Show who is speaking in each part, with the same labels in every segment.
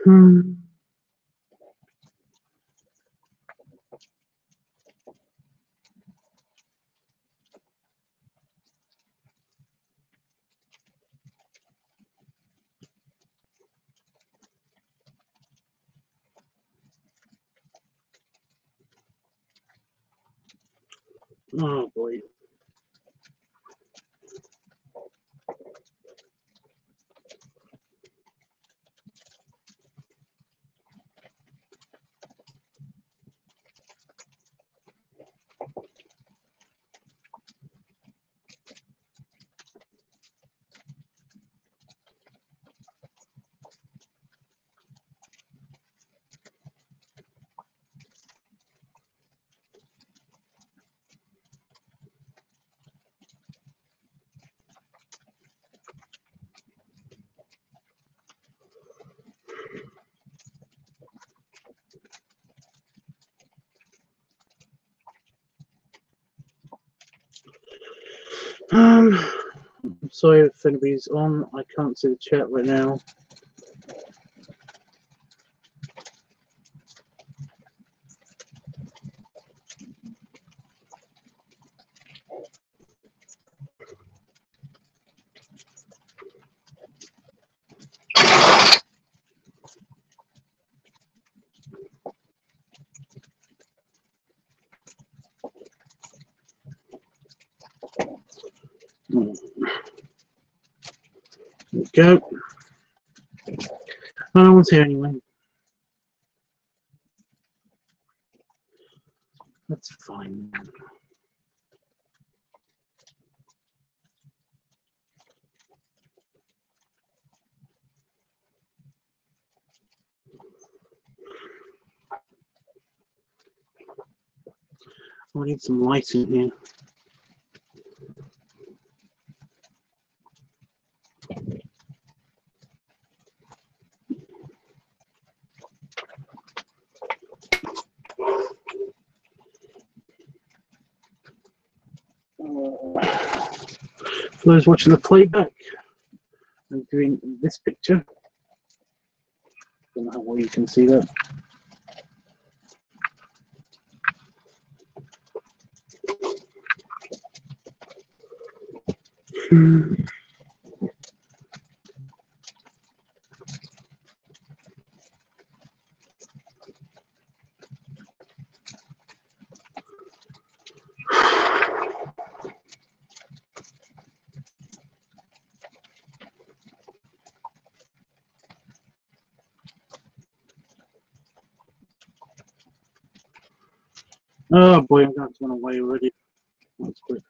Speaker 1: Hmm. Oh boy. I'm sorry if anybody's on. I can't see the chat right now. There we go. No one's here anyway. That's fine. I need some light in here. For those watching the playback, I'm doing this picture. Don't know how well you can see that. Oh boy, I'm going to run away already. That's quick.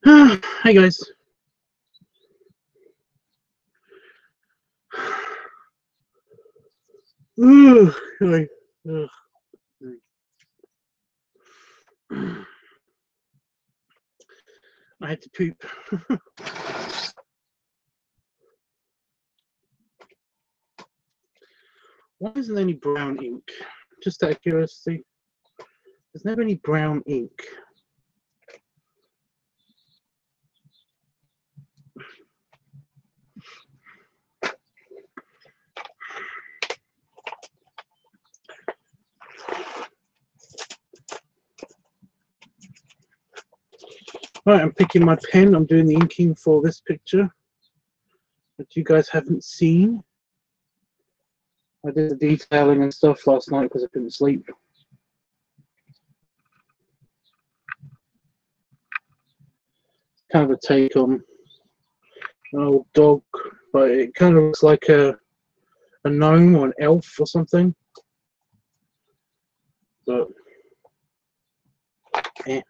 Speaker 1: Hi guys. Ooh, I had to poop. Why isn't there any brown ink? Just out of curiosity. There's never any brown ink. Right, I'm picking my pen. I'm doing the inking for this picture that you guys haven't seen. I did the detailing and stuff last night because I couldn't sleep. Kind of a take on an old dog, but it kind of looks like a gnome or an elf or something. But yeah.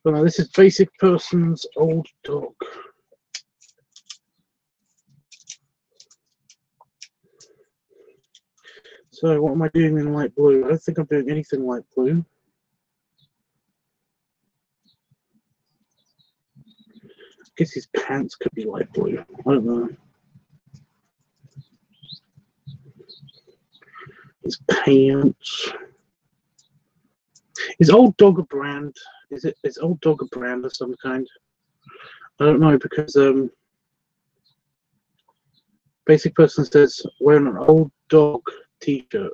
Speaker 1: But no, this is Basic Person's old dog. So what am I doing in light blue? I don't think I'm doing anything light blue. I guess his pants could be light blue. I don't know. His pants. Is Old Dog a brand? Is Old Dog a brand of some kind? I don't know, because Basic Person says wearing an Old Dog t-shirt.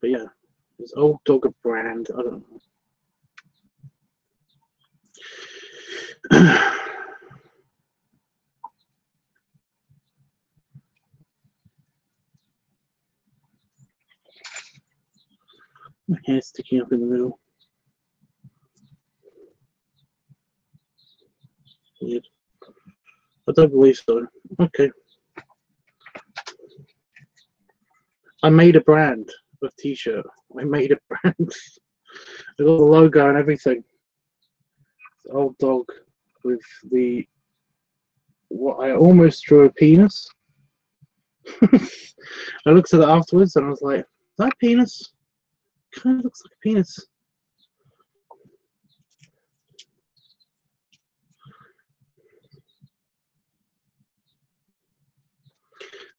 Speaker 1: But yeah, is Old Dog a brand? I don't know. My hair's sticking up in the middle. Weird. I don't believe so. Okay. I made a brand of t-shirt. I made a brand. I got the logo and everything. It's Old Dog with the what I almost drew a penis. I looked at it afterwards and I was like, is that a penis? Kind of looks like a penis.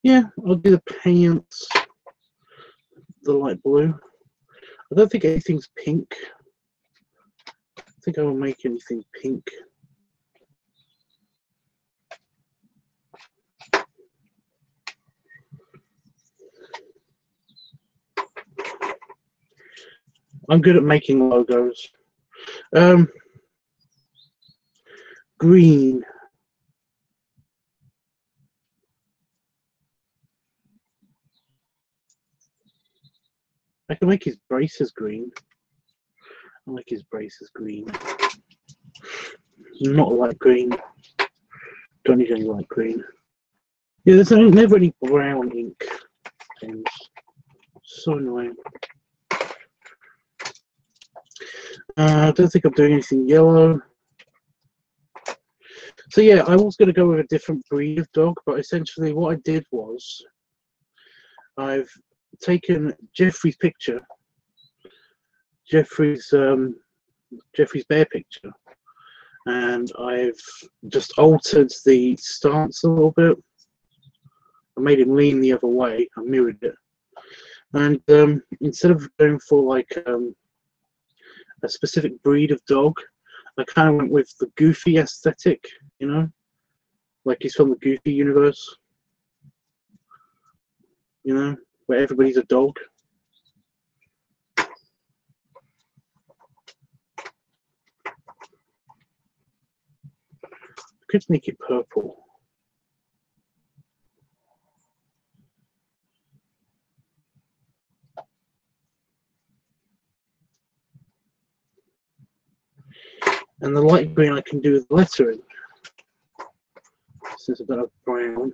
Speaker 1: Yeah, I'll do the pants, the light blue. I don't think anything's pink. I think I will make anything pink. I'm good at making logos. Green. I can make his braces green. I like his braces green. Not light green. Don't need any light green. Yeah, there's never any brown ink. And so annoying. I don't think I'm doing anything yellow. So yeah, I was going to go with a different breed of dog, but essentially what I did was I've taken Jeffrey's picture, Jeffrey's bear picture, and I've just altered the stance a little bit. I made him lean the other way. I mirrored it, and instead of going for like a specific breed of dog, I kind of went with the goofy aesthetic, you know, like he's from the Goofy universe, you know, where everybody's a dog. Could make it purple. And the light green I can do with lettering. Since I've got a brown.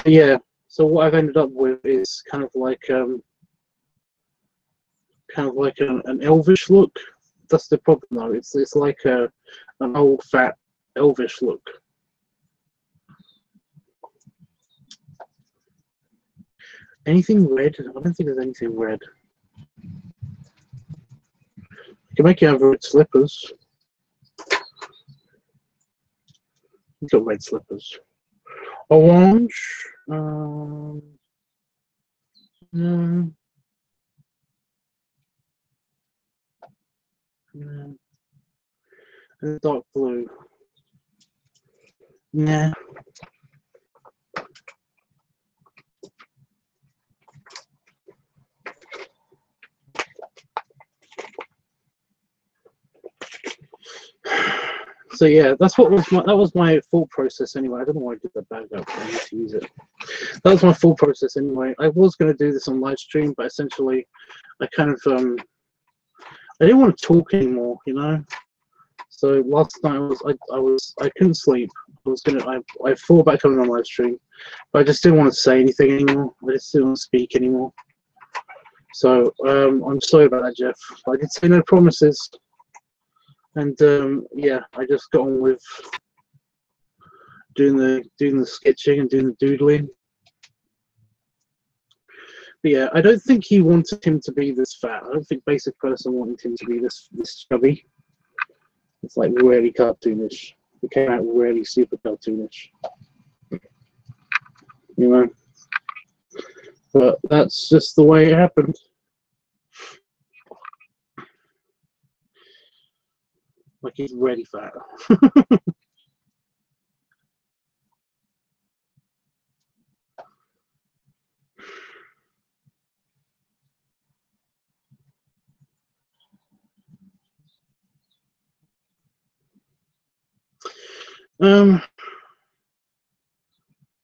Speaker 1: Yeah, so what I've ended up with is kind of like an elvish look. That's the problem though. It's like an old fat elvish look. Anything red? I don't think there's anything red. You can make it have red slippers. You've got red slippers. Orange. No. No. And dark blue. Nah. So yeah, that was my thought process anyway. I don't know why I did that bag up. I need to use it. That was my full process anyway. I was going to do this on live stream, but essentially, I kind of I didn't want to talk anymore, you know. So last night I couldn't sleep. I thought about coming on live stream, but I just didn't want to say anything anymore. I just didn't want to speak anymore. So I'm sorry about that, Jeff. I did say no promises. And yeah, I just got on with doing the sketching and doing the doodling. But yeah, I don't think he wanted him to be this fat. I don't think Basic Person wanted him to be this chubby. It's like really cartoonish. It came out really super cartoonish. You know? But that's just the way it happened. Like he's really fat.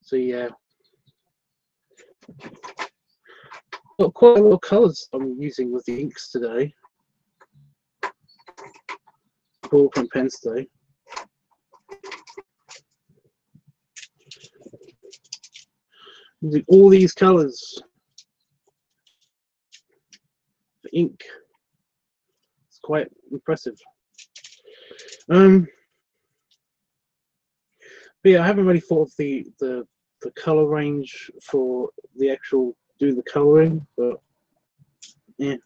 Speaker 1: So yeah. Got quite a lot of colours I'm using with the inks today. Ballpoint pens today. Using all these colours for ink. It's quite impressive. But yeah, I haven't really thought of the colour range for the actual doing the colouring, but yeah.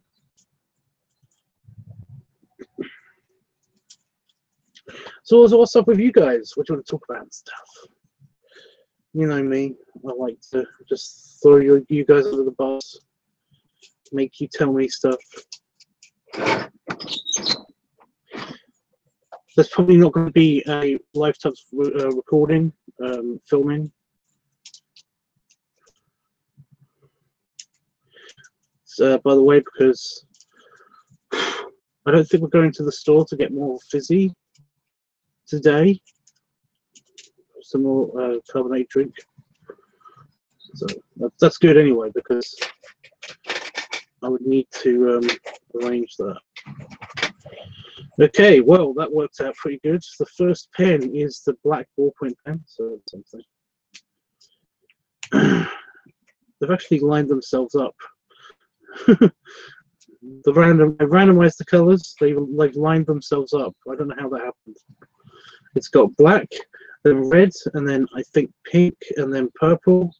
Speaker 1: So what's up with you guys? What do you want to talk about and stuff? You know me, I like to just throw you guys under the bus, make you tell me stuff. There's probably not going to be a LiveTUBBS recording, filming. By the way, because I don't think we're going to the store to get more fizzy today. Some more carbonated drink. So that's good anyway, because I would need to arrange that. Okay, well, that worked out pretty good. The first pen is the black ballpoint pen, so that's something. They've actually lined themselves up. they randomized the colors. They've lined themselves up. I don't know how that happened. It's got black, then red, and then I think pink, and then purple,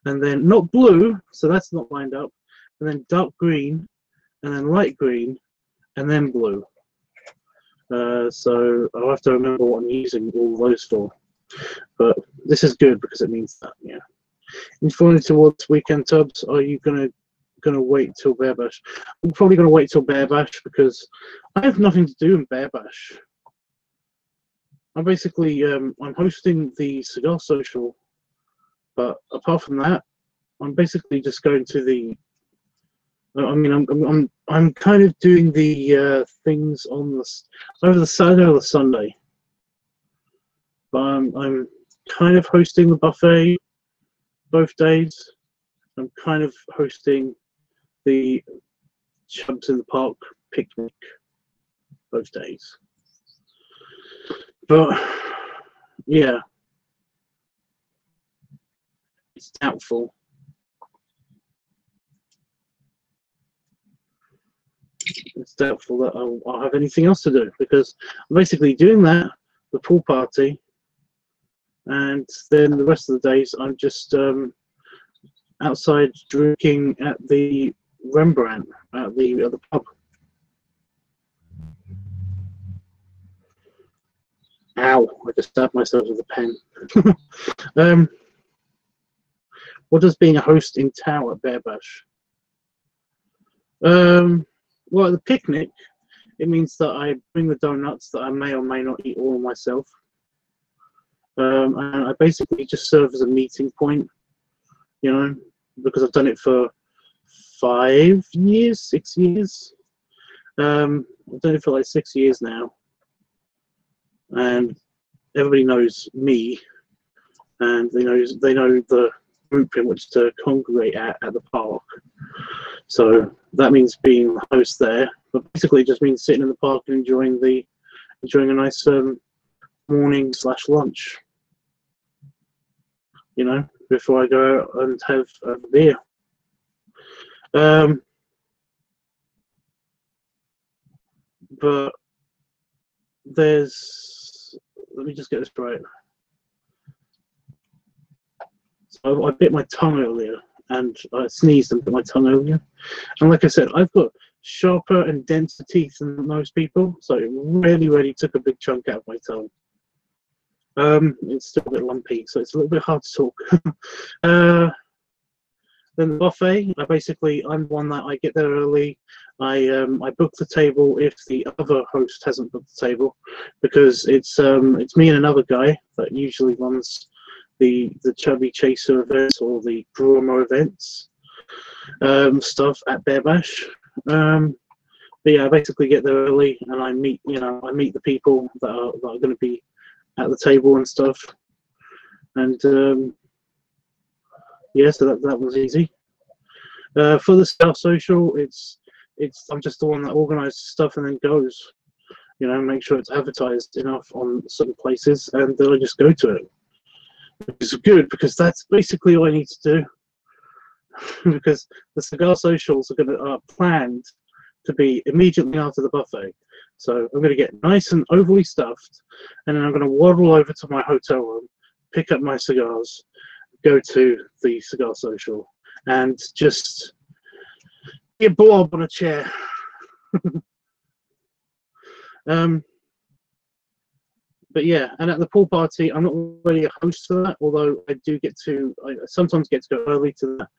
Speaker 1: and then not blue, so that's not lined up, and then dark green, and then light green, and then blue. So I'll have to remember what I'm using all those for. But this is good because it means that, yeah. Informing towards weekend tubs, are you gonna wait till Bear Bash? I'm probably gonna wait till Bear Bash because I have nothing to do in Bear Bash. I'm basically I'm hosting the Cigar Social, but apart from that, I'm basically just going to the. I mean, I'm kind of doing the things on the over the Saturday or the Sunday. But I'm kind of hosting the buffet both days. I'm kind of hosting the Chubs in the Park picnic both days. But yeah, it's doubtful. It's doubtful that I'll have anything else to do because I'm basically doing that, the pool party, and then the rest of the days I'm just outside drinking at the Rembrandt at the pub. Ow! I just stabbed myself with a pen. What does being a host in Tower at Bear Bash? Well, at the picnic, it means that I bring the donuts that I may or may not eat all myself. And I basically just serve as a meeting point, you know, because I've done it for 5 years, 6 years. I've done it for like 6 years now. And everybody knows me, and they know the group in which to congregate at the park. So that means being the host there, but basically it just means sitting in the park and enjoying a nice morning / lunch. You know, before I go out and have a beer. But let me just get this right. So I bit my tongue earlier, and I sneezed and bit my tongue earlier. And like I said, I've got sharper and denser teeth than most people, so it really took a big chunk out of my tongue. It's still a bit lumpy, so it's a little bit hard to talk. Then the buffet, I'm one that I get there early. I book the table if the other host hasn't booked the table, because it's me and another guy that usually runs the Chubby Chaser events or the Promo events stuff at Bear Bash. But yeah, I basically get there early and I meet the people that are going to be at the table and stuff. And yeah, so that was easy. For the Cigar Social, I'm just the one that organises stuff and then goes. You know, make sure it's advertised enough on certain places, and then I just go to it. It's good because that's basically all I need to do. Because the Cigar Socials are planned to be immediately after the buffet. So I'm going to get nice and overly stuffed, and then I'm going to waddle over to my hotel room, pick up my cigars, go to the Cigar Social, and just be a blob on a chair. But yeah, and at the pool party, I'm not really a host for that, although I sometimes get to go early to that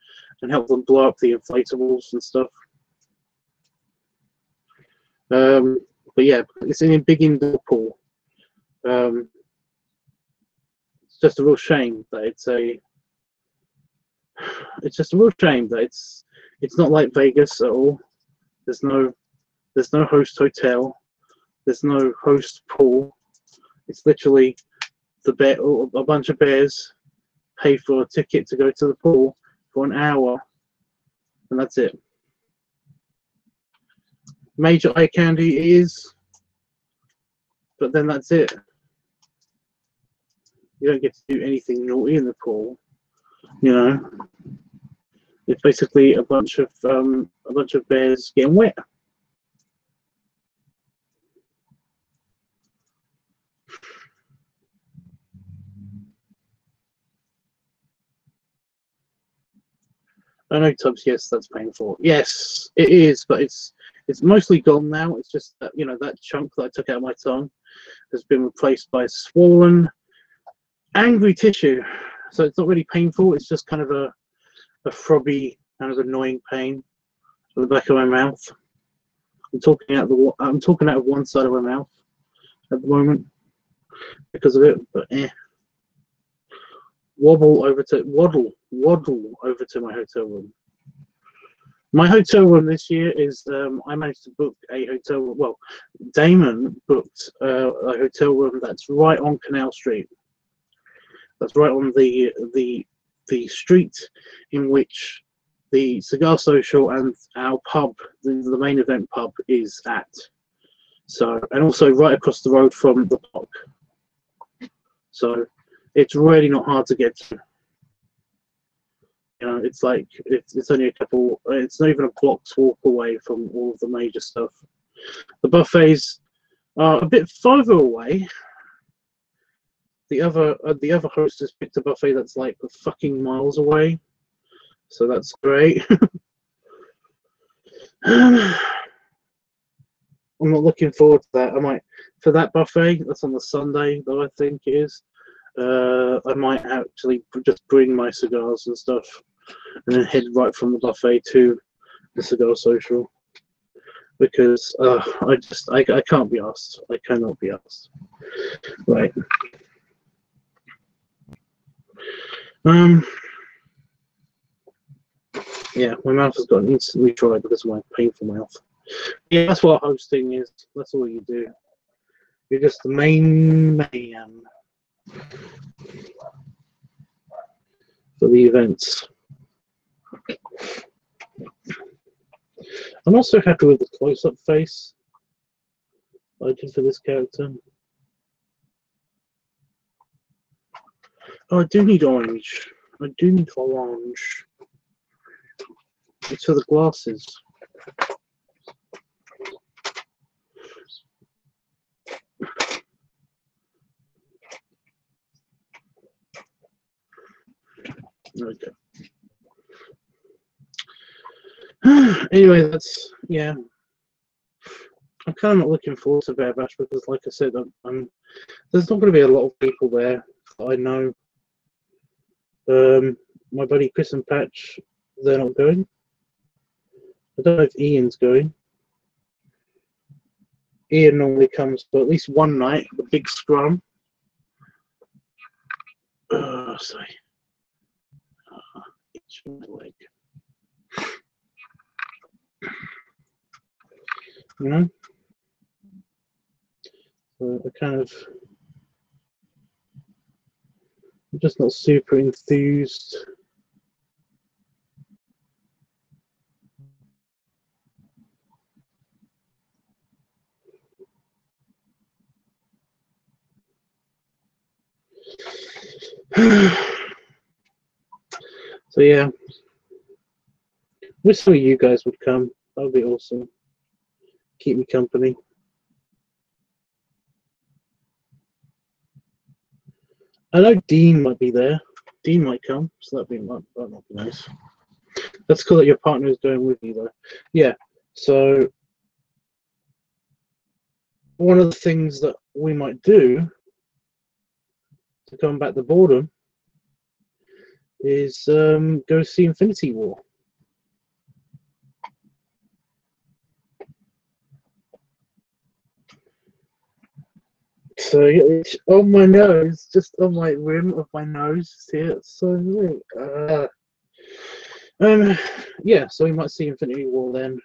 Speaker 1: and help them blow up the inflatables and stuff. But yeah, it's in a big indoor pool. It's just a real shame that it's not like Vegas at all. There's no host hotel. There's no host pool. It's literally a bunch of bears pay for a ticket to go to the pool for an hour, and that's it. Major eye candy is, but then that's it. You don't get to do anything naughty in the pool, you know. It's basically a bunch of bears getting wet. I know, Tubbs. Yes, that's painful. Yes, it is, but it's mostly gone now. It's just that, you know, that chunk that I took out of my tongue has been replaced by swollen, angry tissue. So it's not really painful. It's just kind of a throbby, kind of annoying pain at the back of my mouth. I'm talking out of one side of my mouth at the moment because of it, but waddle over to my hotel room. My hotel room this year is I managed to book a hotel room. Well, Damon booked a hotel room that's right on Canal Street. That's right on the street in which the Cigar Social and our pub, the main event pub, is at. So, and also right across the road from the park. So it's really not hard to get to. You know, it's like it's only a couple. It's not even a block's walk away from all of the major stuff. The buffets are a bit further away. The other host has picked a buffet that's like fucking miles away, so that's great. I'm not looking forward to that. I might, for that buffet that's on the Sunday, though I think it is. I might actually just bring my cigars and stuff, and then head right from the buffet to the Cigar Social, because I can't be asked. I cannot be asked. Right. Yeah, my mouth has gotten instantly dry because of my painful mouth. Yeah, that's what hosting is. That's all you do. You're just the main man for the events. I'm also happy with the close-up face I did for this character. Oh, I do need orange. I do need orange. It's for the glasses. Okay. Anyway, that's, yeah. I'm kind of not looking forward to Bear Bash because, like I said, there's not going to be a lot of people there that I know. My buddy Chris and Patch, they're not going. I don't know if Ian's going. Ian normally comes for at least one night, the big scrum. Sorry. Itch my leg. You know? So I kind of, I'm just not super enthused. So yeah, wish some of you guys would come. That would be awesome. Keep me company. I know Dean might be there. Dean might come, so that might be nice. That's cool that your partner is going with you, though. Yeah. So one of the things that we might do to combat the boredom is go see Infinity War. So it's on my nose, just on my rim of my nose. See it? So yeah. So we might see Infinity War then.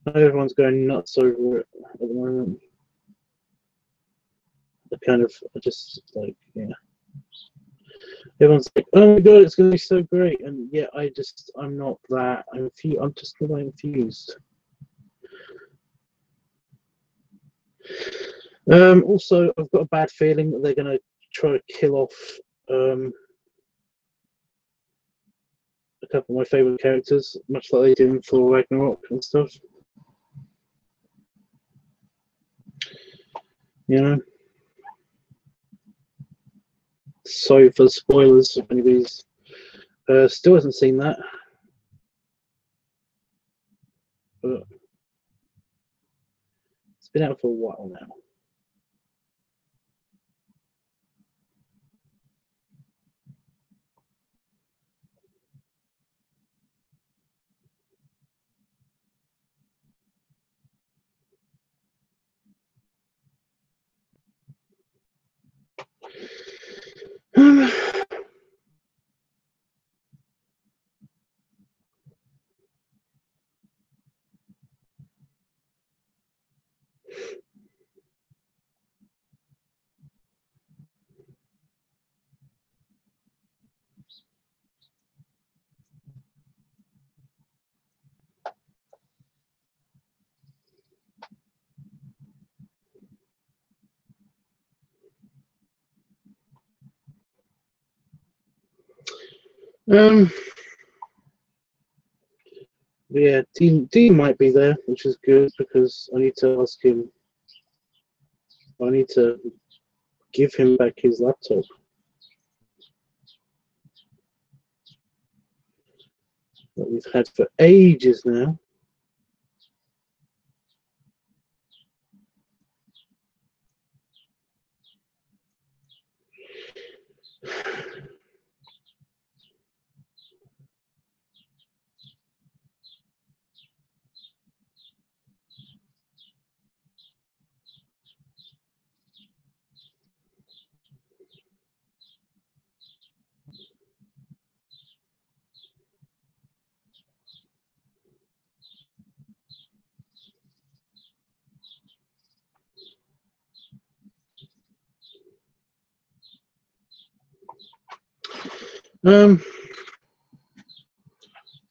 Speaker 1: I know everyone's going nuts over it at the moment. I just like, yeah. Everyone's like, oh my god, it's gonna be so great, and yeah, I'm not that. I'm just not infused. Also, I've got a bad feeling that they're gonna try to kill off a couple of my favourite characters, much like they did in Thor Ragnarok and stuff. You know. Sorry for the spoilers if anybody's still hasn't seen that. But it's been out for a while now. Yeah, Dean might be there, which is good because I need to ask him. I need to give him back his laptop. That we've had for ages now.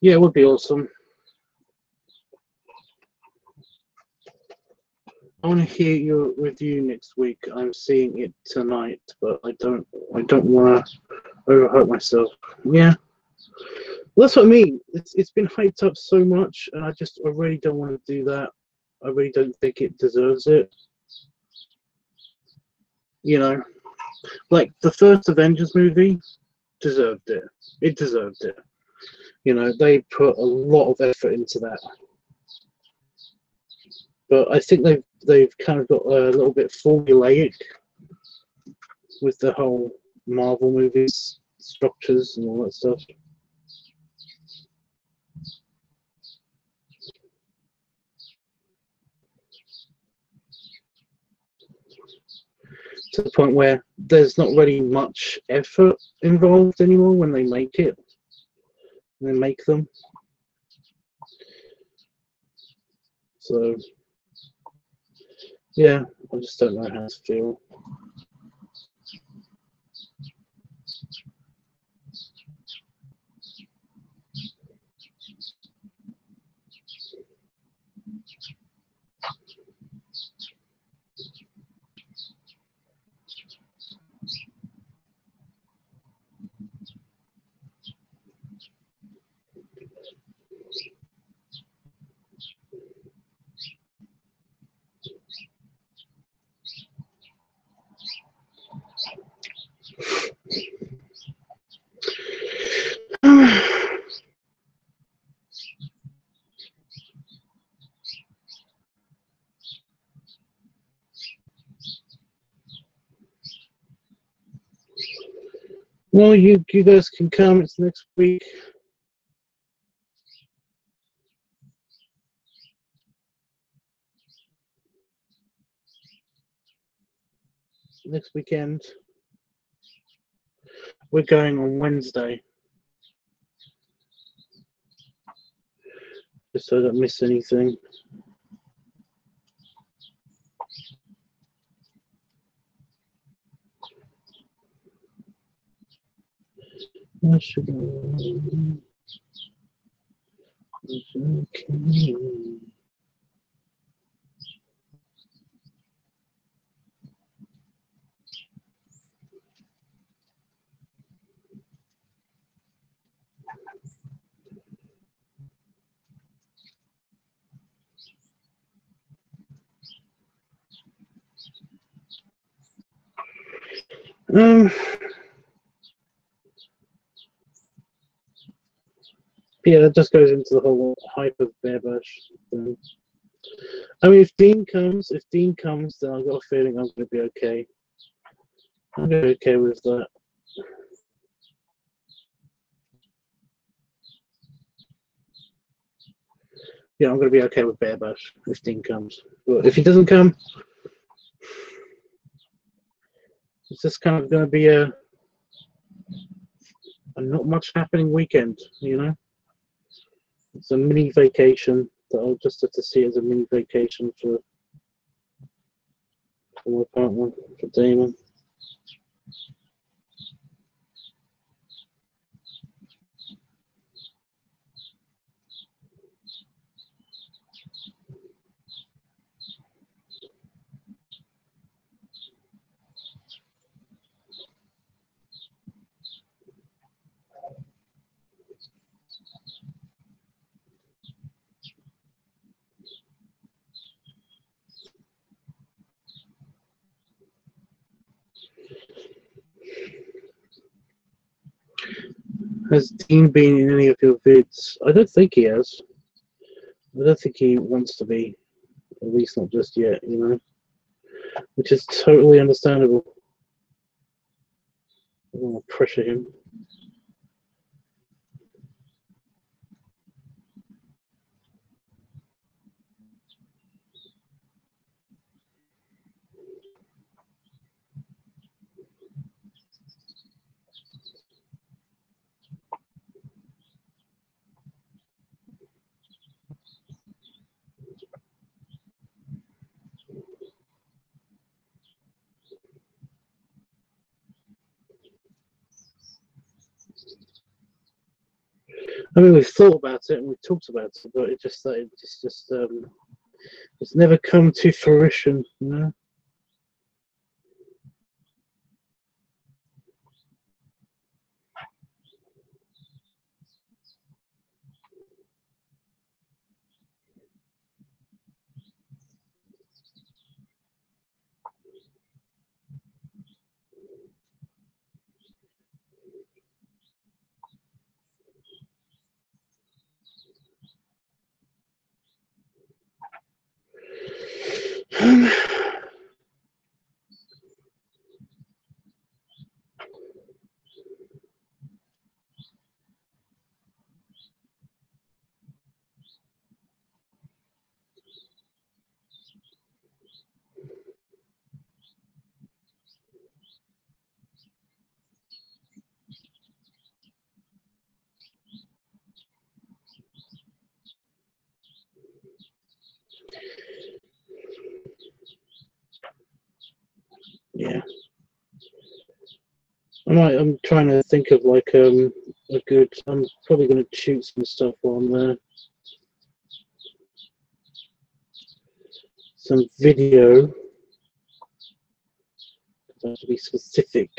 Speaker 1: Yeah, it would be awesome. I want to hear your review next week. I'm seeing it tonight, but I don't want to overhype myself. Yeah, well, that's what I mean. It's been hyped up so much, and I really don't want to do that. I really don't think it deserves it. You know, like the first Avengers movie deserved it. It deserved it. You know, they put a lot of effort into that. But I think they've kind of got a little bit formulaic with the whole Marvel movies structures and all that stuff. To the point where there's not really much effort involved anymore when they make it. When they make them. So yeah, I just don't know how to feel. Well, you guys can come. It's next week. Next weekend. We're going on Wednesday. Just so I don't miss anything. Yeah, that just goes into the whole hype of Bearbush thing. I mean, if Dean comes, then I've got a feeling I'm going to be okay. I'm going to be okay with that. Yeah, I'm going to be okay with Bearbush if Dean comes. But if he doesn't come, it's just kind of going to be a not much happening weekend, you know? It's a mini vacation that I'll just have to see as a mini vacation for my partner, for Damon. Has Dean been in any of your vids? I don't think he has. I don't think he wants to be, at least not just yet, you know? Which is totally understandable. I don't want to pressure him. I mean, we've thought about it and we've talked about it, but it's never come to fruition, you know? Yeah. I'm trying to think of like a good. I'm probably going to shoot some stuff on there. Some video. I have to be specific.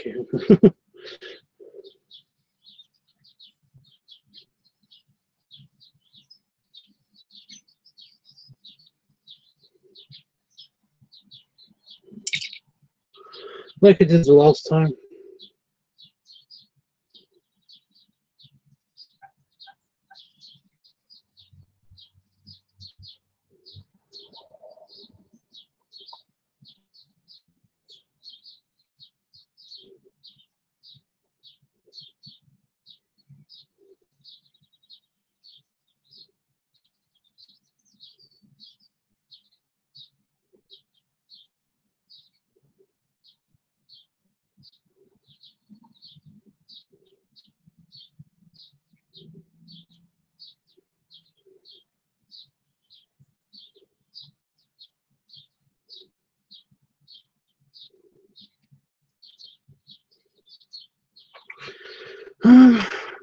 Speaker 1: Like I did the last time.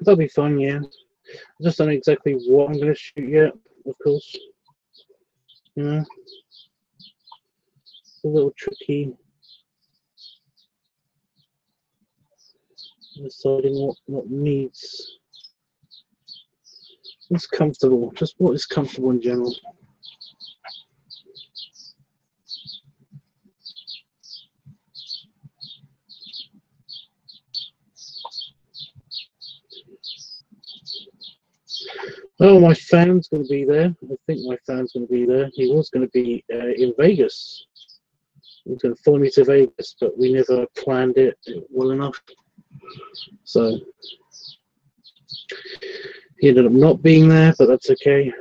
Speaker 1: That'll be fun, yeah. I just don't know exactly what I'm going to shoot yet, of course. You know, it's a little tricky deciding what needs. What's comfortable? Just what is comfortable in general. Oh, my fan's going to be there. I think my fan's going to be there. He was going to be in Vegas. He was going to follow me to Vegas, but we never planned it well enough. So he ended up not being there, but that's okay.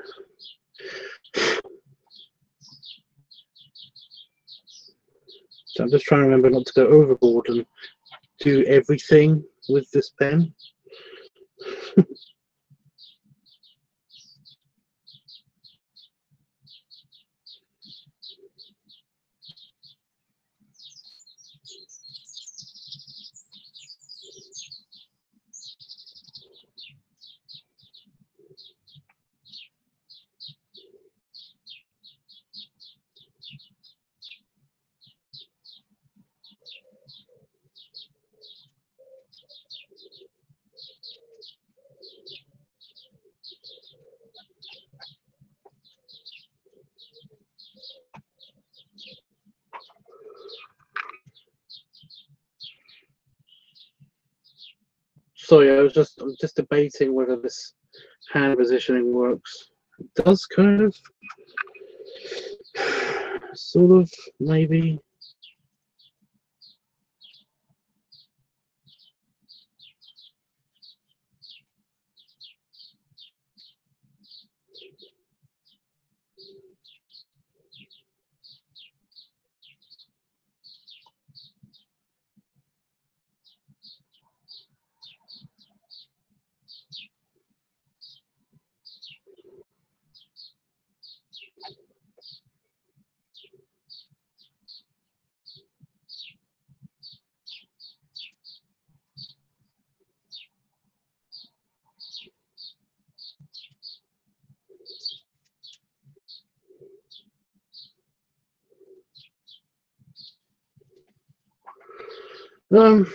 Speaker 1: So I'm just trying to remember not to go overboard and do everything with this pen. Sorry, I'm just debating whether this hand positioning works. It does kind of, sort of, maybe. Um,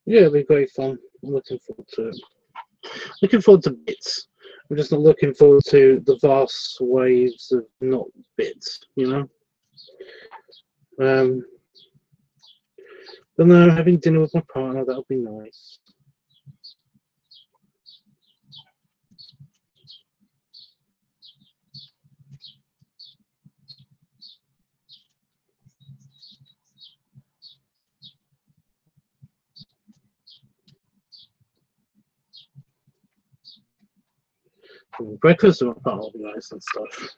Speaker 1: yeah, it'll be great fun. I'm looking forward to it. Looking forward to bits. I'm just not looking forward to the vast waves of not bits, you know? But no, having dinner with my partner, that'll be nice. Breakfast with my partner will be nice and stuff.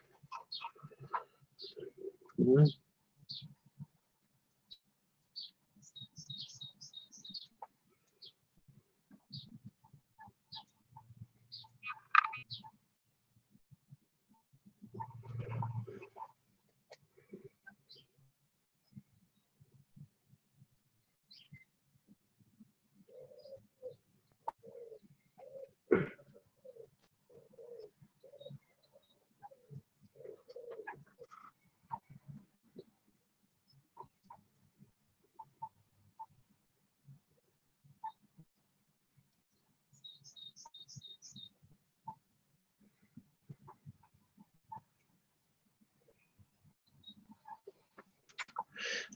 Speaker 1: Yeah.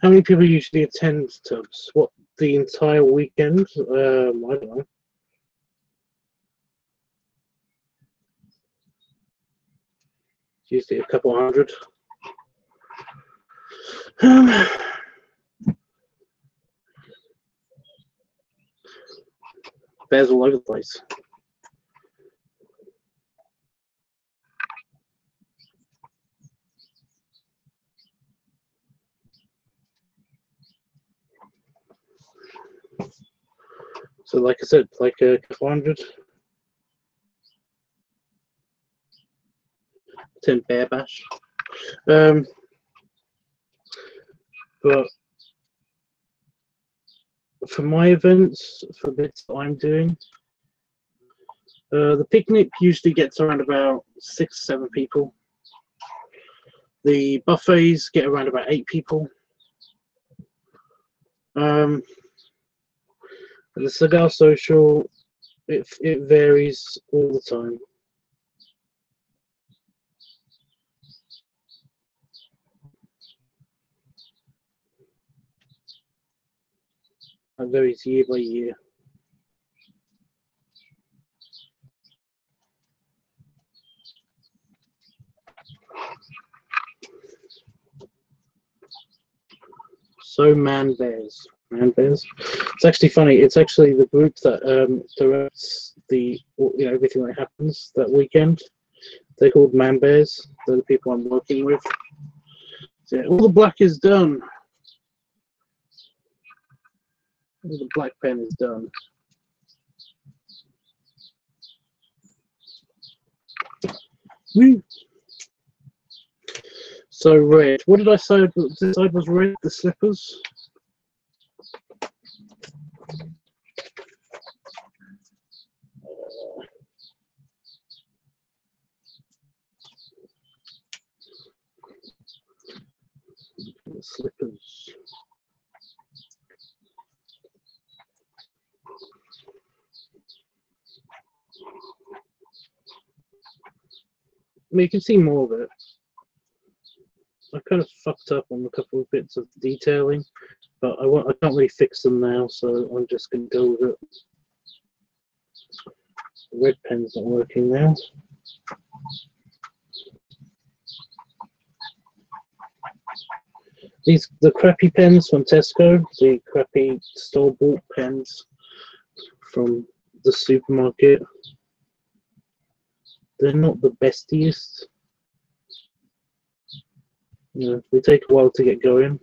Speaker 1: How many people usually attend Tubbs? What, the entire weekend? I don't know. Usually a couple hundred. Bears all over the place. So, like I said, like a couple hundred. 10 bear bash. But for my events, for bits that I'm doing, the picnic usually gets around about 6 or 7 people. The buffets get around about 8 people. The cigar social, it varies all the time. That varies year by year. So man bears. It's actually funny. It's actually the group that directs the everything that happens that weekend. They're called man bears. They're the people I'm working with. So, yeah, all the black is done. All the black pen is done. Woo. So red. What did I say? This side was red. The slippers. The slippers. I mean, you can see more of it. I kind of fucked up on a couple of bits of detailing, but I can't really fix them now, so I'm just going to go with it. The red pen's not working now. The crappy pens from Tesco, the crappy store-bought pens from the supermarket, they're not the bestiest. You know, they take a while to get going.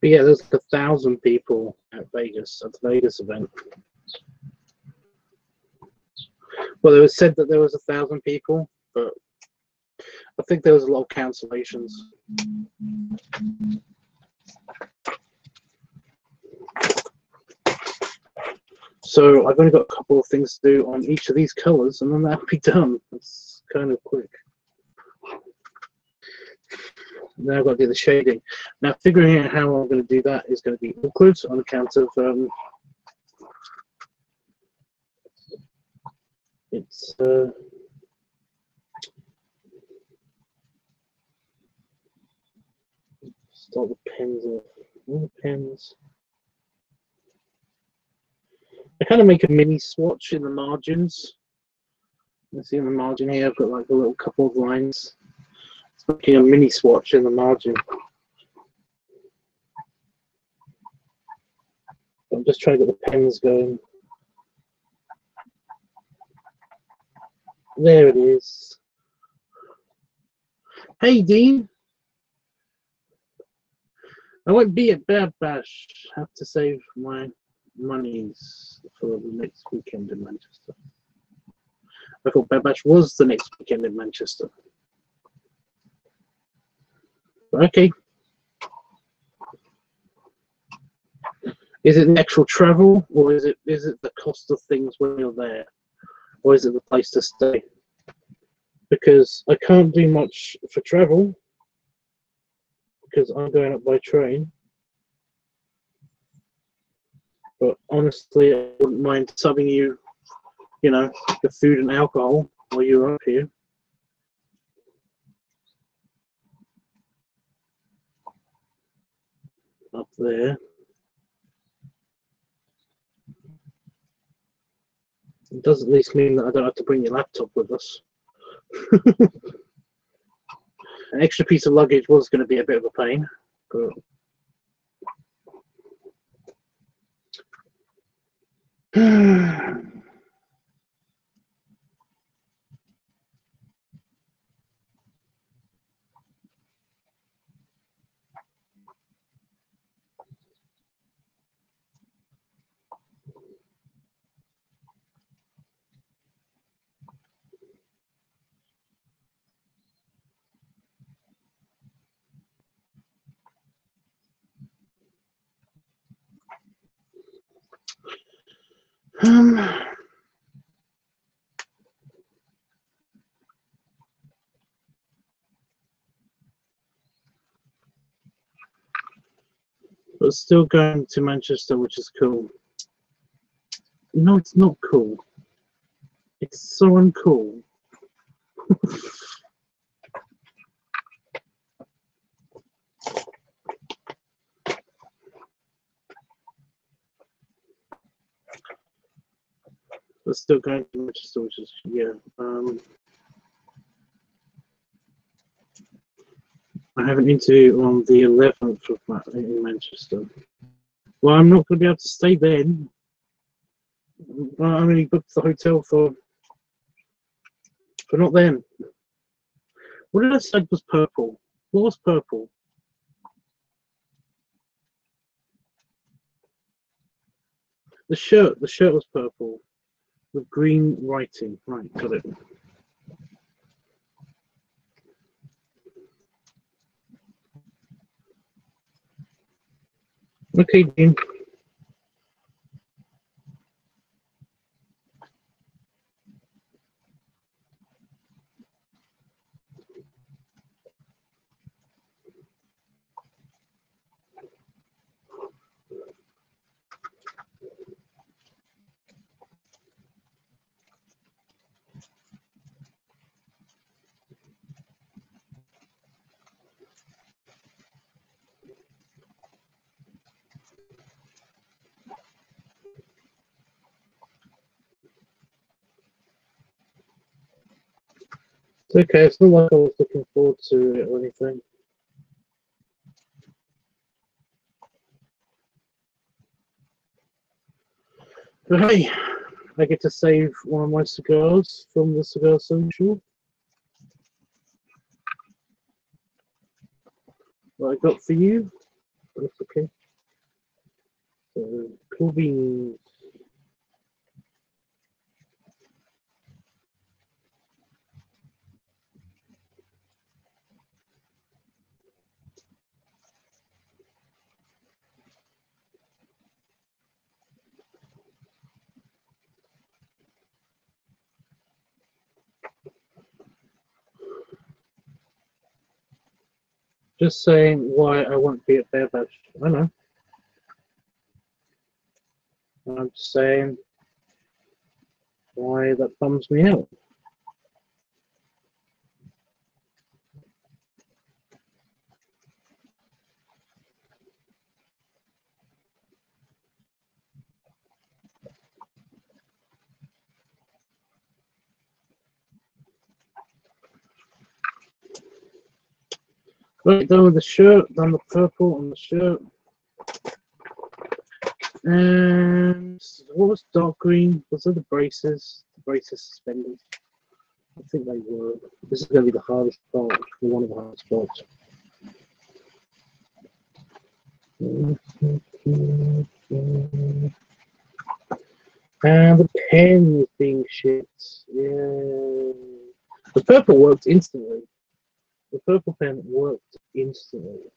Speaker 1: But yeah, there's like 1,000 people at Vegas, at the Vegas event. Well, it was said that there was 1,000 people, but I think there was a lot of cancellations. So I've only got a couple of things to do on each of these colors, and then that'll be done. It's kind of quick. Now I've got to do the shading. Now figuring out how I'm going to do that is going to be awkward on account of start the pens off. All the pens. I kind of make a mini swatch in the margins. You see in the margin here, I've got like a little couple of lines. It's making a mini swatch in the margin. I'm just trying to get the pens going. There it is. Hey, Dean. I won't be at Bad Bash. Have to save my monies for the next weekend in Manchester. I thought Bad Bash was the next weekend in Manchester. Okay. Is it the actual travel, or is it the cost of things when you're there, or is it the place to stay? Because I can't do much for travel because I'm going up by train. But honestly, I wouldn't mind subbing you, you know, the food and alcohol while you're up here. Up there. It does at least mean that I don't have to bring your laptop with us. An extra piece of luggage was going to be a bit of a pain, but But still going to Manchester, which is cool. No, it's not cool. It's so uncool. But still going to Manchester, which is, yeah. I have an interview on the 11th of in Manchester. Well, I'm not going to be able to stay then. Well, I only booked the hotel for not then. What did I say was purple? What was purple? The shirt was purple with green writing. Right, got it. Okay, Dean. It's okay, it's not like I was looking forward to it or anything. But hey, I get to save one of my cigars from the Cigar Social. That I got for you. That's okay. So, cool beans. Just saying why I won't be at Bear Bash. I know. I'm just saying why that bums me out. Right, done with the shirt, done the purple on the shirt. And what was dark green? Was it the braces? The braces suspended. I think they were. This is going to be the hardest part, one of the hardest parts. And the pen is being shit. Yeah. The purple worked instantly. The purple pen worked instantly.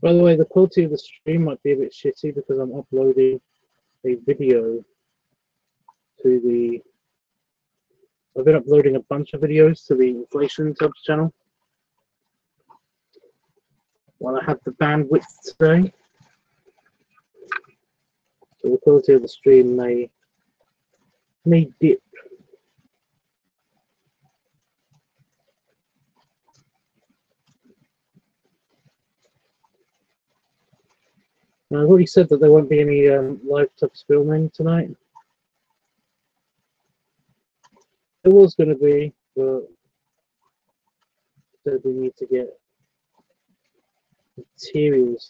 Speaker 1: By the way, the quality of the stream might be a bit shitty because I'm uploading a video to the... I've been uploading a bunch of videos to the Inflation Tubs channel while I have the bandwidth today. So the quality of the stream may dip. Now, I've already said that there won't be any LiveTUBBSart filming tonight. It was going to be, but so we need to get materials.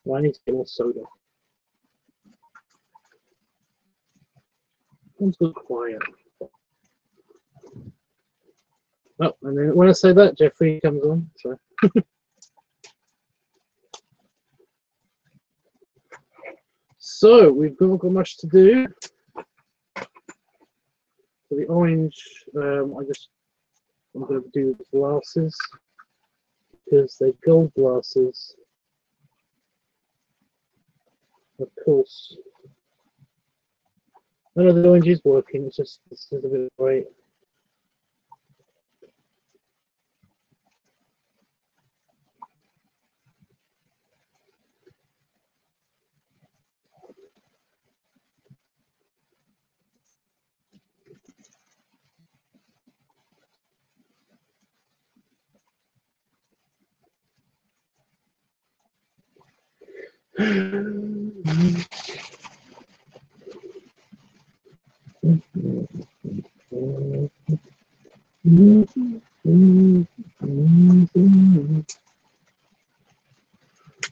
Speaker 1: Well, I need to get more soda. It's good quiet. Oh, and then when I say that, Jeffrey comes on. So. So we've not got much to do. For the orange, I'm going to do the glasses because they're gold glasses. Of course. None of the orange is working. It's just a bit bright.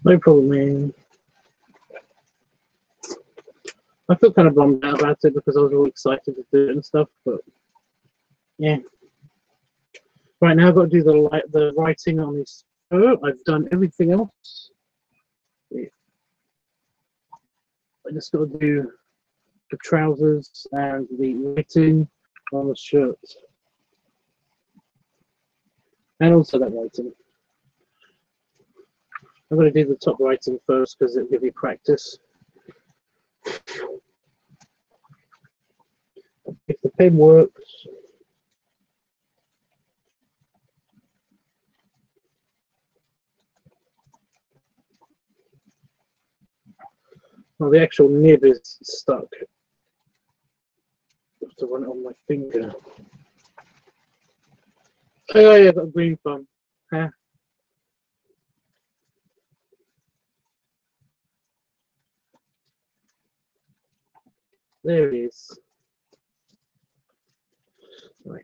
Speaker 1: No problem, man. I feel kind of bummed out about it because I was really excited to do it and stuff, but yeah. Right now I've got to do the writing on this shirt. I've done everything else. Yeah. I just got to do the trousers and the writing on the shirt. And also that writing. I'm going to do the top writing first because it'll give you practice. If the pen works. Well, the actual nib is stuck. I have to run it on my finger. Oh yeah, I've got a green thumb. Huh? There it is. Right.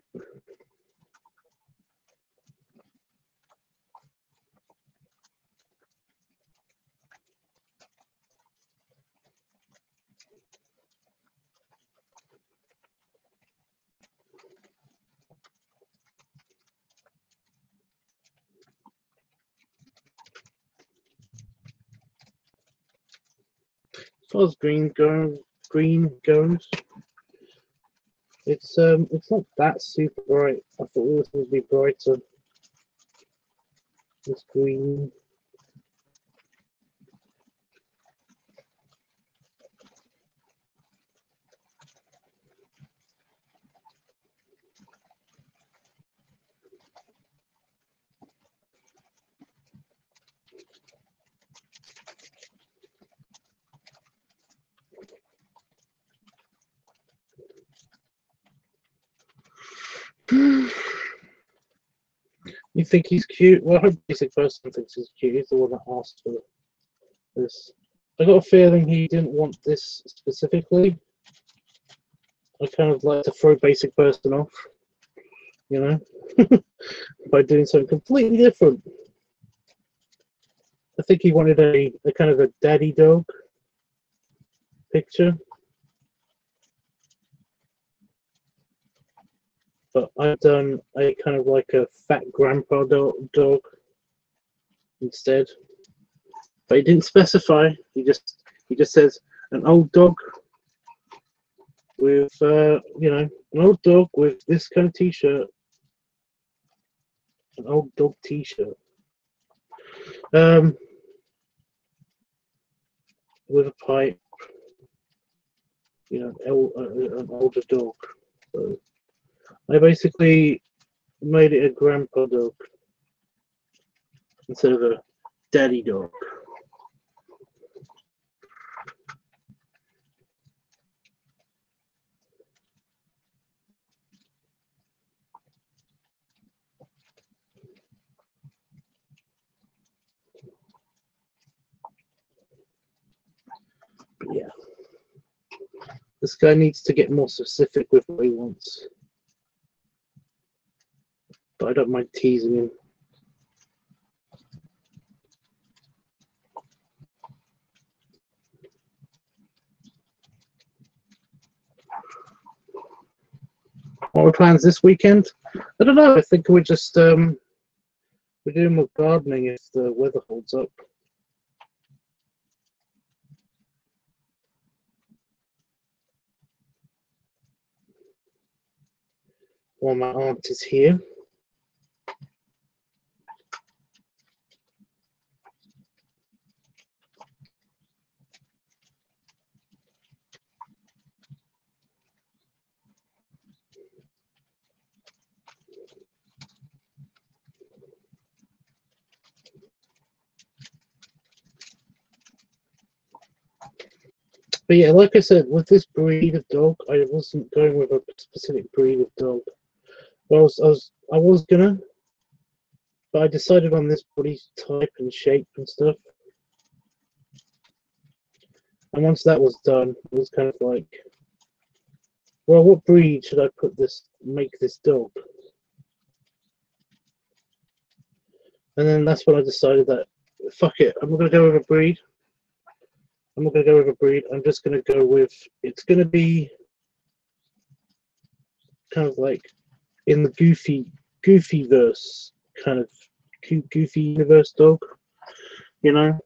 Speaker 1: As far as green goes, it's not that super bright. I thought it was going to be brighter. It's green. You think he's cute? Well, I hope basic person thinks he's cute. He's the one that asked for this. I got a feeling he didn't want this specifically. I kind of like to throw basic person off, you know, by doing something completely different. I think he wanted a kind of a daddy dog picture. But I've done a kind of like a fat grandpa dog instead. But he didn't specify. He just says an old dog with you know, an old dog with this kind of t-shirt. An old dog t-shirt. With a pipe. You know, an older dog. So I basically made it a grandpa dog instead of a daddy dog. Yeah. This guy needs to get more specific with what he wants. But I don't mind teasing him. What are plans this weekend? I don't know. I think we're just we're doing more gardening if the weather holds up. While my aunt is here. But yeah, like I said, with this breed of dog, I wasn't going with a specific breed of dog. Well, I was gonna, but I decided on this body type and shape and stuff. And once that was done, it was kind of like, well, what breed should I make this dog? And then that's when I decided that, fuck it, I'm not gonna go with a breed. I'm not gonna go with a breed. I'm just gonna go with, it's gonna be kind of like in the goofy verse, kind of goofy universe dog, you know.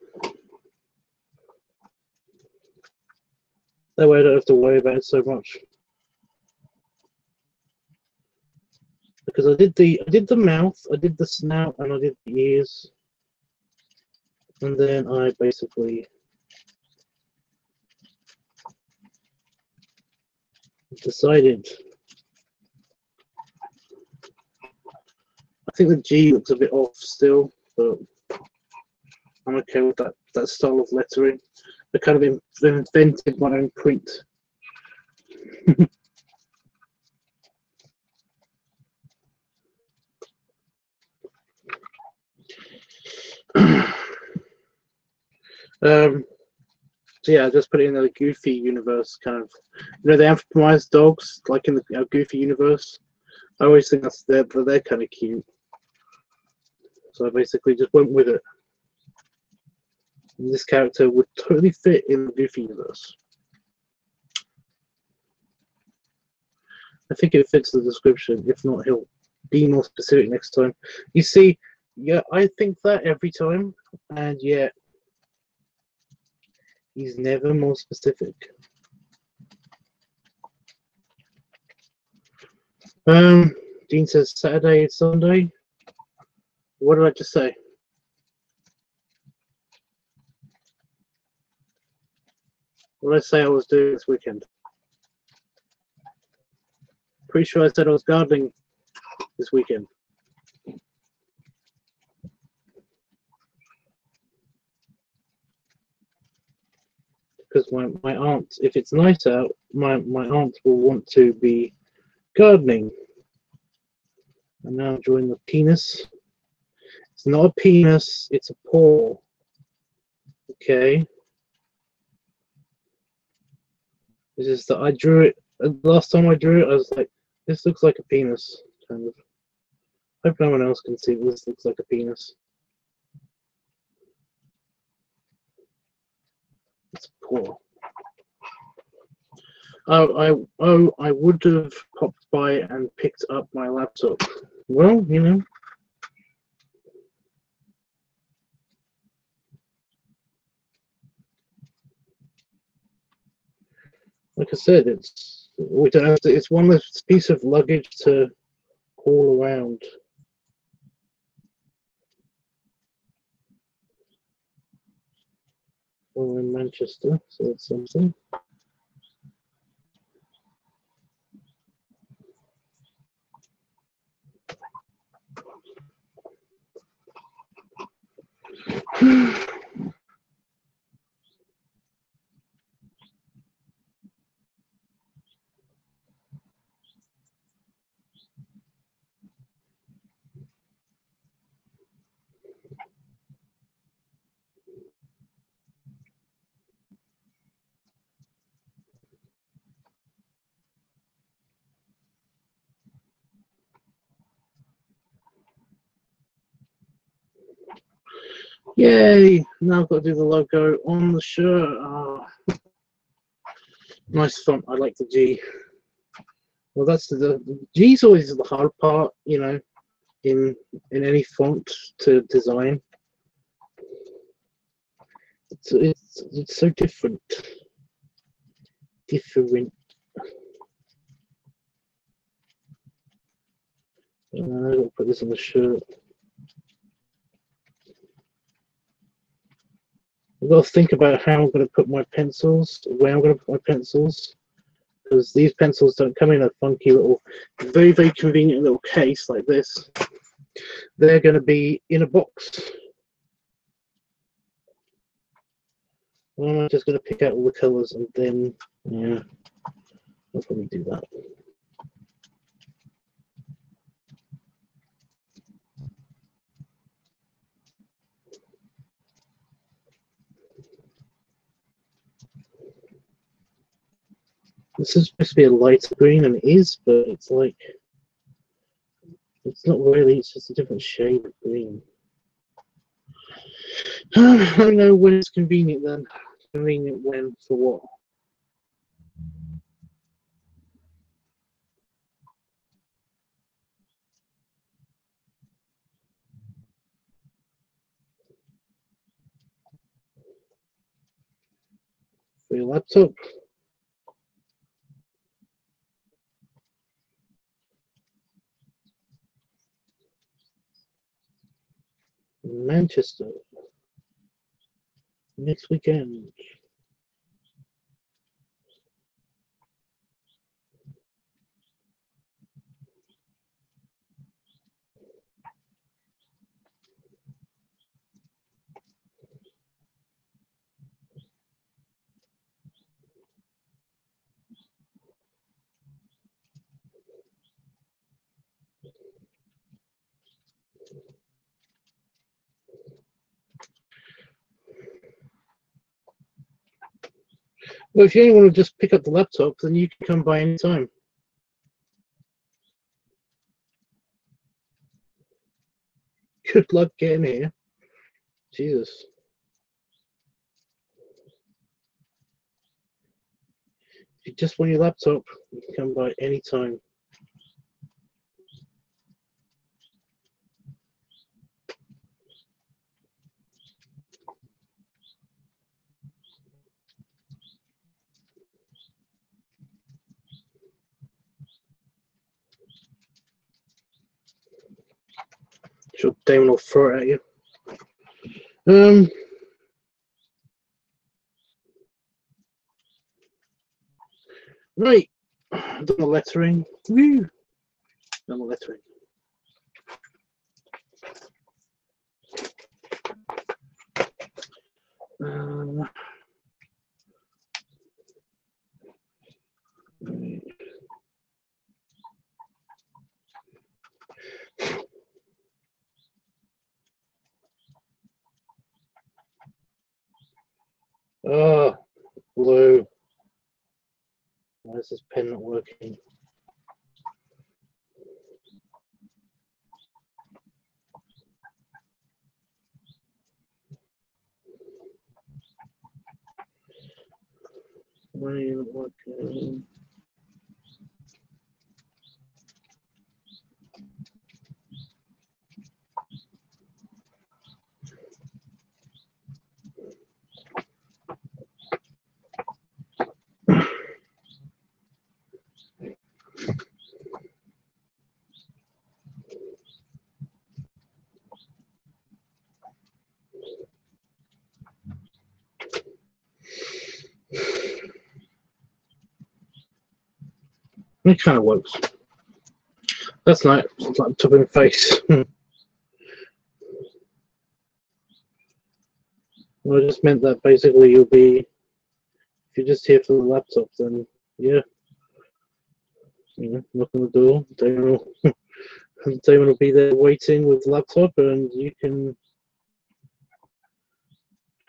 Speaker 1: That way I don't have to worry about it so much. Because I did the mouth, I did the snout, and I did the ears, and then I basically decided. I think the G looks a bit off still, but I'm okay with that style of lettering. I kind of invented my own print. So yeah, I just put it in the Goofy universe, kind of, you know, the anthropomorphized dogs, like in the Goofy universe. I always think they're kind of cute. So I basically just went with it. And this character would totally fit in the Goofy universe. I think it fits the description. If not, he'll be more specific next time. You see, yeah, I think that every time, and yet he's never more specific. Dean says Saturday and Sunday. What did I just say? What did I say I was doing this weekend? Pretty sure I said I was gardening this weekend. Because my aunt, if it's nice out, my aunt will want to be gardening. And now I'm drawing the penis. It's not a penis, it's a paw. Okay. It's just that I drew it, last time I drew it, I was like, this looks like a penis, kind of. Hope no one else can see this looks like a penis. It's a paw. Oh, I would have popped by and picked up my laptop. Well, you know. Like I said, we don't have to, it's one less piece of luggage to haul around. Well, in Manchester, so that's something. Yay! Now I've got to do the logo on the shirt. Oh, nice font. I like the G. Well, that's the G's always the hard part, you know, in any font to design. It's so different. And I'll put this on the shirt. I've got to think about how I'm going to put my pencils, where I'm going to put my pencils, because these pencils don't come in a funky little, very, very convenient little case like this. They're going to be in a box. Well, I'm just going to pick out all the colours and then, yeah, I'll probably do that. This is supposed to be a lighter green, and it is, but it's like, it's not really, it's just a different shade of green. I don't know when it's convenient then. Convenient when, for what? For your laptop? Manchester. Next weekend. Well, if you only want to just pick up the laptop, then you can come by any time. Good luck getting here. Jesus. If you just want your laptop, you can come by any time. Sure, Damon will throw it at you. Right. Done the lettering. Woo! Done the lettering. Oh, blue. Why is this pen not working? Why isn't it working? It kind of works. That's nice. It's like top in the face. Well, I just meant that basically you'll be, if you're just here for the laptop, then yeah, you know, knock on the door. Damon will be there waiting with the laptop, and you can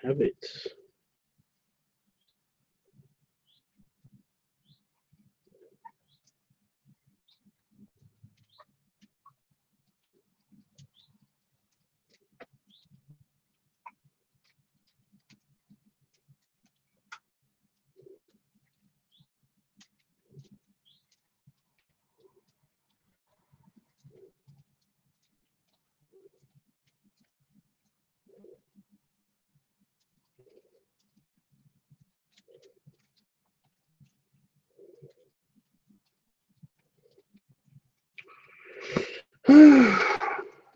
Speaker 1: have it.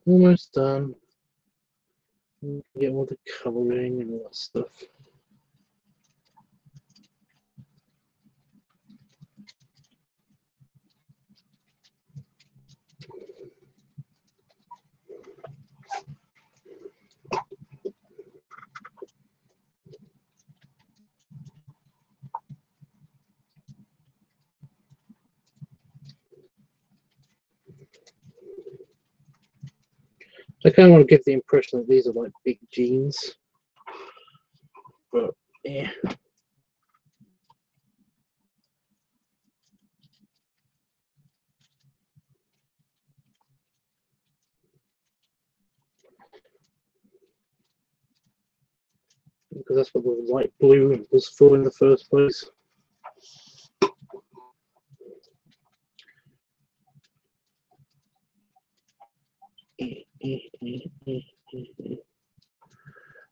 Speaker 1: Almost done. Get all the colouring and all that stuff. I kind of want to give the impression that these are like big jeans, but yeah. Because that's what the light blue was for in the first place.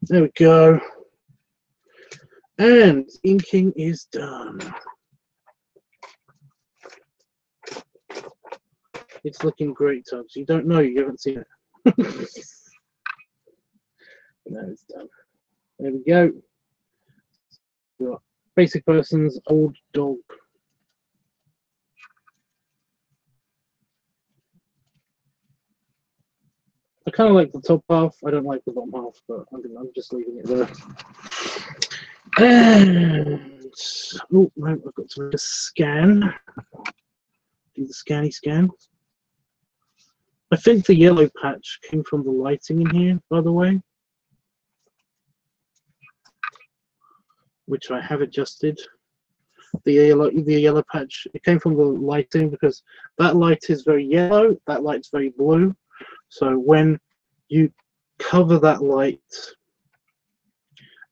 Speaker 1: There we go. And inking is done. It's looking great, Tubbs. You don't know, you haven't seen it. No, it's done. There we go. We've got basic person's old dog. I kind of like the top half. I don't like the bottom half, but I'm just leaving it there. And oh, right, I've got to make a scan. Do the scanny scan. I think the yellow patch came from the lighting in here, by the way, which I have adjusted. The yellow patch, it came from the lighting because that light is very yellow, that light's very blue. So when you cover that light,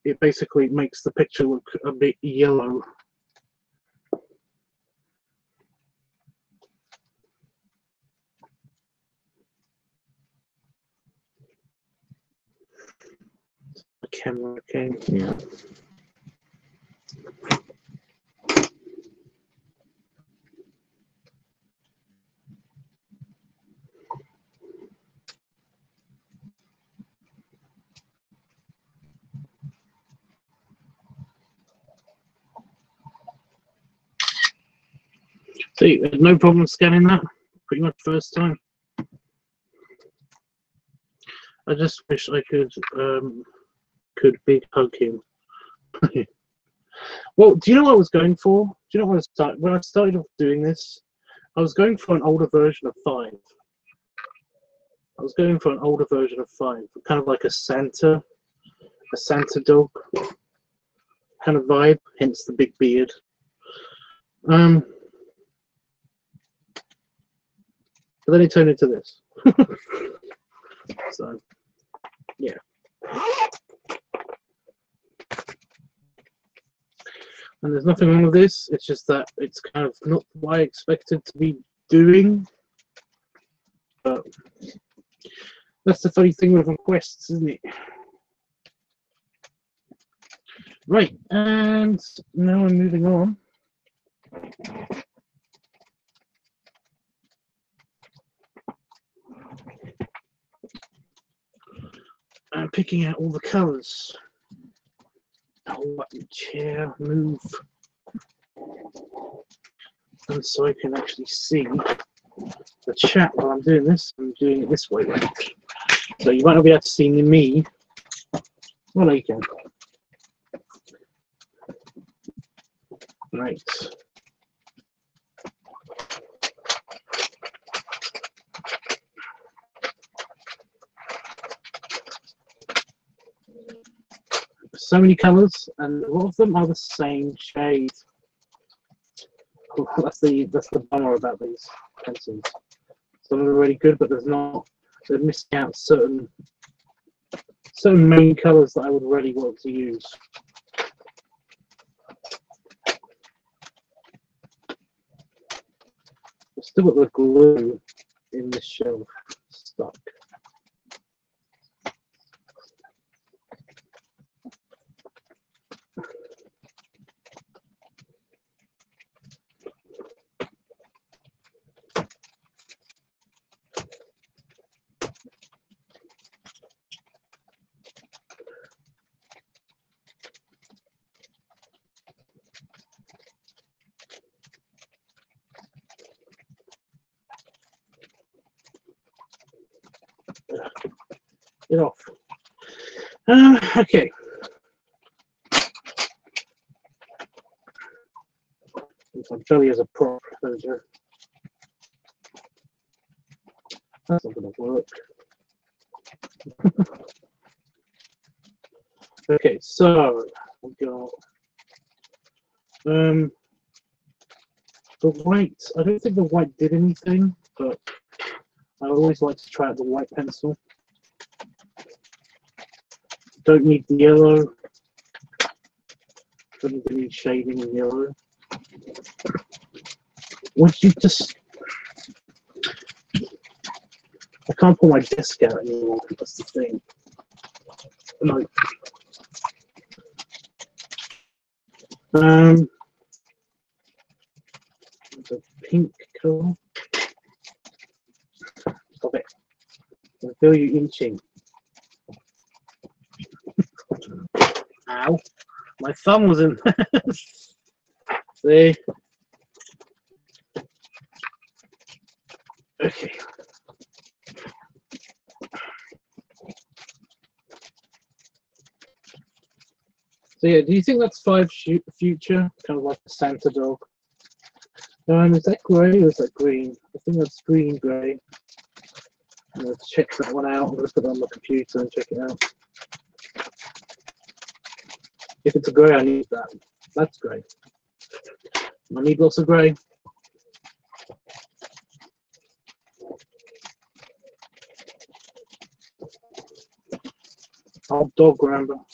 Speaker 1: it basically makes the picture look a bit yellow. The camera came, yeah. See, no problem scanning that. Pretty much first time. I just wish I could big hug him. Well, do you know what I was going for? Do you know what when I started off doing this? I was going for an older version of 5. I was going for an older version of 5, kind of like a Santa dog kind of vibe, hence the big beard. But then it turned into this. So, yeah. And there's nothing wrong with this. It's just that it's kind of not what I expected to be doing. But that's the funny thing with requests, isn't it? Right, and now I'm moving on. I'm picking out all the colours. I'll let the chair move. And so I can actually see the chat while I'm doing this. I'm doing it this way, right? So you might not be able to see me. Well, no, you can. Right. So many colours, and a lot of them are the same shade. That's the bummer about these pencils. Some of them are really good, but they're missing out certain main colours that I would really want to use. I've still got the glue in this shelf stuck. Get off. Okay. My belly as a prop. There we go. That's not going to work. Okay, so we got the white. I don't think the white did anything, but I always like to try out the white pencil. Don't need the yellow. Don't need shading in yellow. Once you just, I can't pull my desk out anymore. That's the thing. No. The pink color. Stop it. I feel you inching. Ow. My thumb was in. See? Okay. So yeah, do you think that's 5 future? Kind of like a Santa dog. Is that grey or is that green? I think that's green grey. I'm going to check that one out. I'm going to put it on my computer and check it out. If it's a grey, I need that. That's grey. I need lots of grey. Old dog ramble.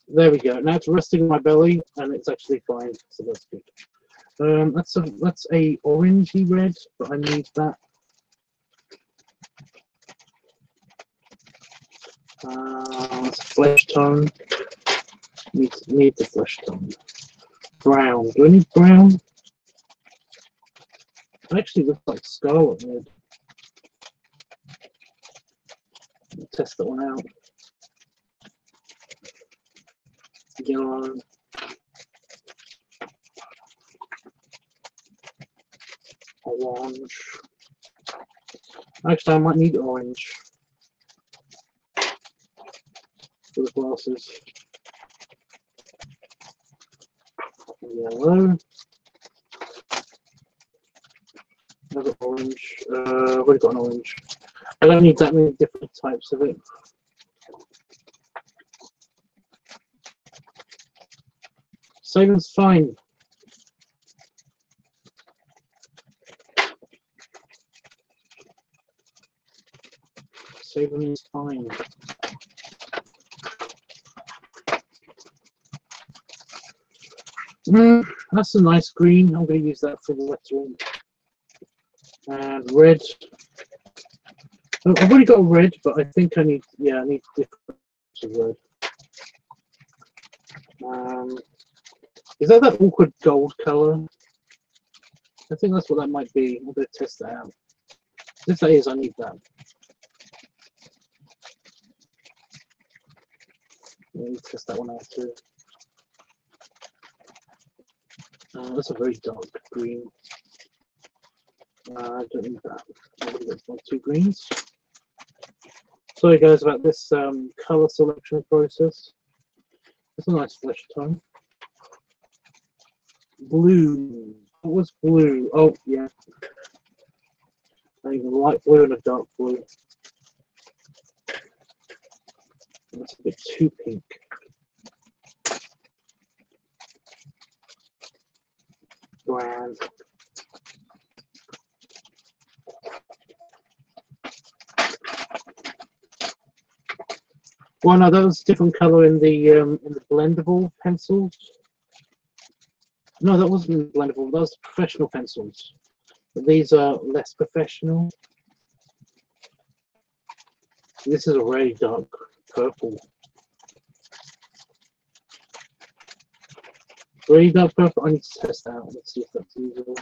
Speaker 1: There we go. Now it's resting on my belly, and it's actually fine. So that's good. That's a orangey red, but I need that. It's flesh tone. Need the flesh tone. Brown. Do I need brown? It actually looks like scarlet red. I'll test that one out. Yellow. Orange. Actually, I might need orange for the glasses. Yellow. Another orange. I've already got an orange. I don't need that many different types of it. Saving's fine. Saving is fine. That's a nice green. I'm going to use that for the lettering. And red. I've already got red, but I think I need, yeah, I need different types of red. Is that awkward gold color? I think that's what that might be. I'm going to test that out. If that is, I need that. Let me test that one out too. That's a very dark green. I don't need that. I'm going to get my 2 greens. Sorry guys about this color selection process. It's a nice flesh tone. Blue. What was blue? Oh yeah. I need a light blue and a dark blue. That's a bit too pink. Grand. Well, no, that was a different color in the blendable pencils. No, that wasn't blendable. That was professional pencils. But these are less professional. This is a very dark purple. Very dark purple. I need to test that out. Let's see if that's usable.